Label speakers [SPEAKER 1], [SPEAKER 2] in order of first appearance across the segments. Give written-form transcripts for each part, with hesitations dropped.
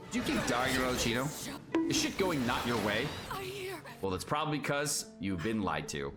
[SPEAKER 1] Do you keep dying, Arlecchino? Is shit going not your way? Well, that's probably because you've been lied to.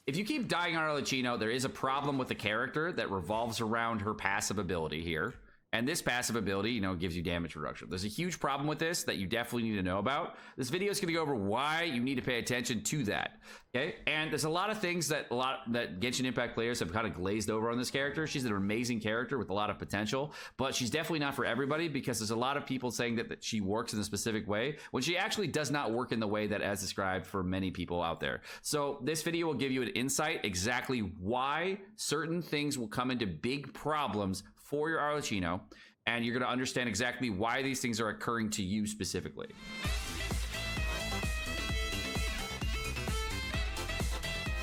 [SPEAKER 1] If you keep dying on Arlecchino, there is a problem with the character that revolves around her passive ability here. And this passive ability, you know, gives you damage reduction. There's a huge problem with this that you definitely need to know about. This video is going to go over why you need to pay attention to that. Okay, and there's a lot of things that Genshin Impact players have kind of glazed over on this character. She's an amazing character with a lot of potential, but she's definitely not for everybody because there's a lot of people saying that she works in a specific way when she actually does not work in the way that as described for many people out there. So this video will give you an insight exactly why certain things will come into big problems for your Arlecchino, and you're going to understand exactly why these things are occurring to you specifically.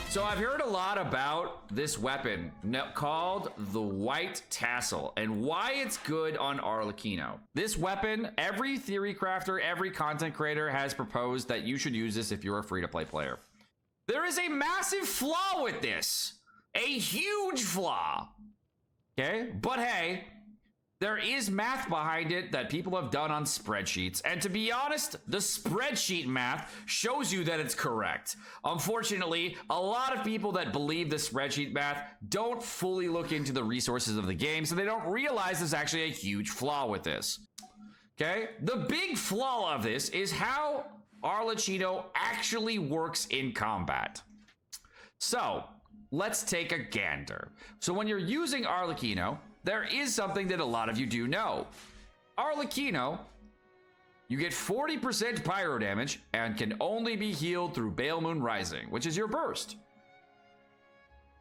[SPEAKER 1] So I've heard a lot about this weapon called the White Tassel and why it's good on Arlecchino. This weapon, every theory crafter, every content creator has proposed that you should use this if you're a free-to-play player. There is a massive flaw with this, a huge flaw. Okay, but hey, there is math behind it that people have done on spreadsheets. And to be honest, the spreadsheet math shows you that it's correct. Unfortunately, a lot of people that believe the spreadsheet math don't fully look into the resources of the game, so they don't realize there's actually a huge flaw with this. Okay, the big flaw of this is how Arlecchino actually works in combat. So let's take a gander. So when you're using Arlecchino, there is something that a lot of you do know. Arlecchino, you get 40% pyro damage and can only be healed through Bale Moon Rising, which is your burst.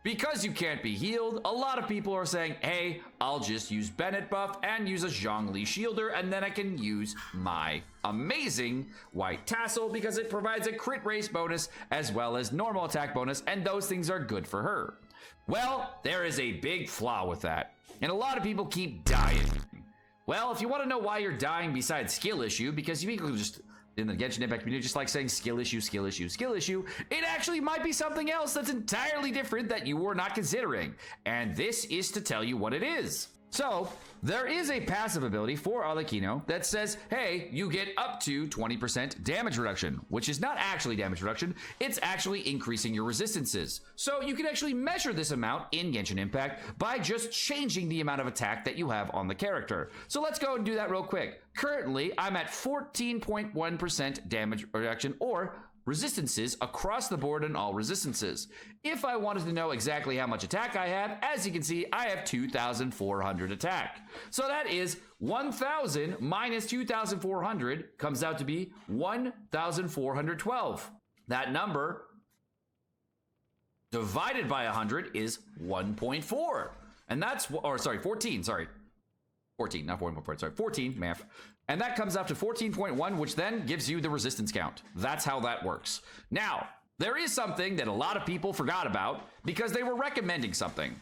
[SPEAKER 1] Because you can't be healed, a lot of people are saying, hey, I'll just use Bennett buff and use a Zhongli shielder, and then I can use my amazing White Tassel because it provides a crit race bonus as well as normal attack bonus, and those things are good for her. Well, there is a big flaw with that, and a lot of people keep dying. Well, if you want to know why you're dying besides skill issue, because you can just in the Genshin Impact community just like saying skill issue, skill issue, skill issue, it actually might be something else that's entirely different that you were not considering. And this is to tell you what it is. So there is a passive ability for Arlecchino that says, hey, you get up to 20% damage reduction, which is not actually damage reduction, it's actually increasing your resistances. So you can actually measure this amount in Genshin Impact by just changing the amount of attack that you have on the character. So let's go and do that real quick. Currently, I'm at 14.1% damage reduction or resistances across the board in all resistances. If I wanted to know exactly how much attack I have, as you can see, I have 2,400 attack. So that is 1,000 minus 2,400 comes out to be 1,412. That number divided by 100 is 1.4. And that's, or sorry, 14, sorry. 14, not 1.4, sorry, 14, math. And that comes out to 14.1, which then gives you the resistance count. That's how that works. Now, there is something that a lot of people forgot about because they were recommending something.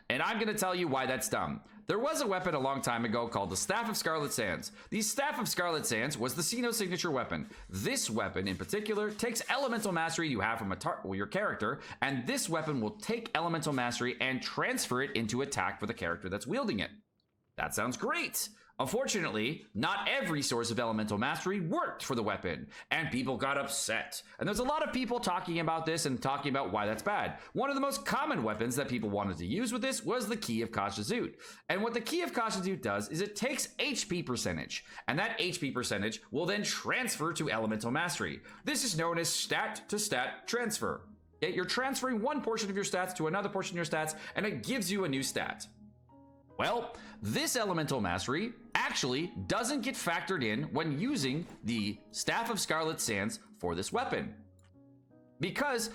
[SPEAKER 1] And I'm going to tell you why that's dumb. There was a weapon a long time ago called the Staff of Scarlet Sands. The Staff of Scarlet Sands was the Sinnoh signature weapon. This weapon in particular takes elemental mastery you have from your character, and this weapon will take elemental mastery and transfer it into attack for the character that's wielding it. That sounds great. Unfortunately, not every source of elemental mastery worked for the weapon, and people got upset. And there's a lot of people talking about this and talking about why that's bad. One of the most common weapons that people wanted to use with this was the Key of Kashazut. And what the Key of Kashazut does is it takes HP percentage, and that HP percentage will then transfer to elemental mastery. This is known as stat-to-stat transfer. You're transferring one portion of your stats to another portion of your stats, and it gives you a new stat. Well, this elemental mastery actually doesn't get factored in when using the Staff of Scarlet Sands for this weapon. Because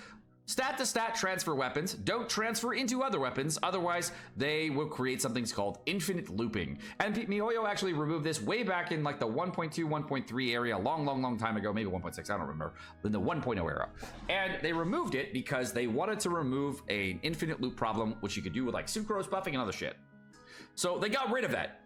[SPEAKER 1] stat-to-stat transfer weapons don't transfer into other weapons, otherwise they will create something called infinite looping. And MiHoYo actually removed this way back in like the 1.2, 1.3 area, long time ago, maybe 1.6, I don't remember, in the 1.0 era. And they removed it because they wanted to remove an infinite loop problem, which you could do with like sucrose buffing and other shit. So they got rid of that,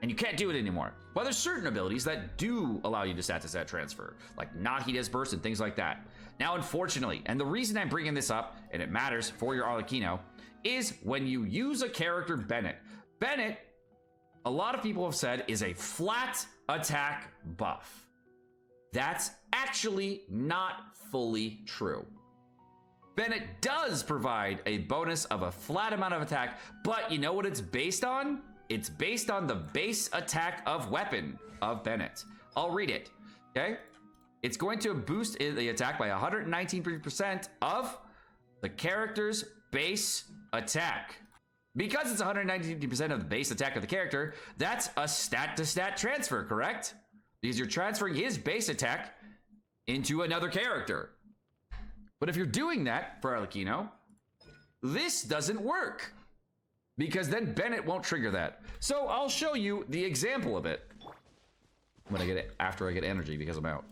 [SPEAKER 1] and you can't do it anymore. But there's certain abilities that do allow you to stat-to-stat transfer, like Nahida's Burst and things like that. Now, unfortunately, and the reason I'm bringing this up, and it matters for your Arlecchino, is when you use a character Bennett. Bennett a lot of people have said is a flat attack buff. That's actually not fully true. Bennett does provide a bonus of a flat amount of attack, but you know what it's based on? It's based on the base attack of weapon of Bennett. I'll read it, okay? It's going to boost the attack by 119% of the character's base attack. Because it's 119% of the base attack of the character, that's a stat-to-stat transfer, correct? Because you're transferring his base attack into another character. But if you're doing that for Arlecchino, this doesn't work. Because then Bennett won't trigger that. So I'll show you the example of it when I get it after I get energy because I'm out.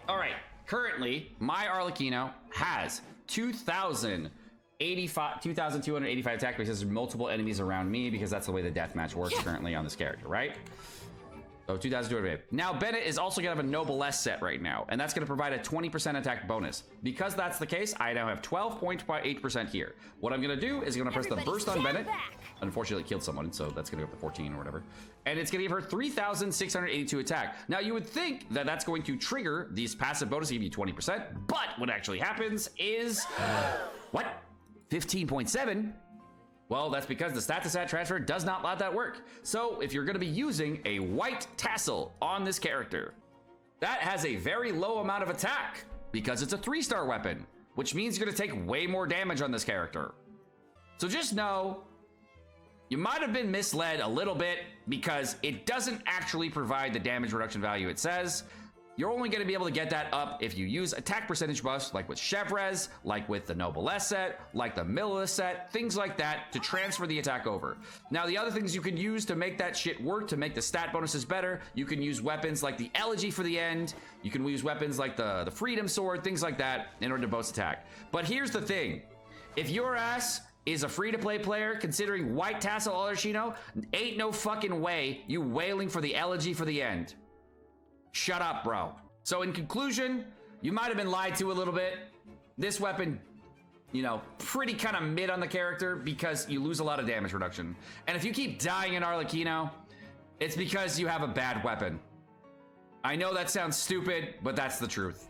[SPEAKER 1] All right, currently my Arlecchino has 2,285 attack because there's multiple enemies around me because that's the way the deathmatch works currently on this character, right? So 2,200. Now Bennett is also gonna have a Noblesse set right now, and that's gonna provide a 20% attack bonus. Because that's the case, I now have 12.8% here. What I'm gonna do is I'm gonna press the burst on Bennett. Unfortunately, it killed someone, so that's gonna go up to 14 or whatever. And it's gonna give her 3,682 attack. Now you would think that that's going to trigger these passive bonus, give you 20%, but what actually happens is, what? 15.7? Well, that's because the stat-to-stat transfer does not let that work. So if you're gonna be using a white tassel on this character, that has a very low amount of attack because it's a 3-star weapon, which means you're gonna take way more damage on this character. So just know, you might have been misled a little bit because it doesn't actually provide the damage reduction value it says. You're only going to be able to get that up if you use attack percentage buffs like with Chevrez, like with the Noblesse set, like the Millis set, things like that to transfer the attack over. Now, the other things you can use to make that shit work, to make the stat bonuses better, you can use weapons like the Elegy for the end, you can use weapons like the Freedom Sword, things like that in order to boost attack. But here's the thing. If your ass is a free-to-play player considering white tassel Arlecchino, ain't no fucking way you wailing for the Elegy for the end. Shut up, bro. So in conclusion, you might have been lied to a little bit. This weapon, you know, pretty kind of mid on the character because you lose a lot of damage reduction. And if you keep dying in Arlecchino, it's because you have a bad weapon. I know that sounds stupid, but that's the truth.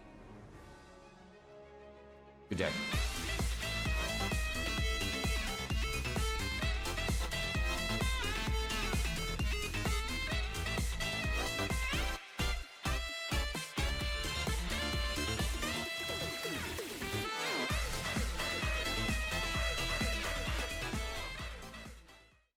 [SPEAKER 1] Good day.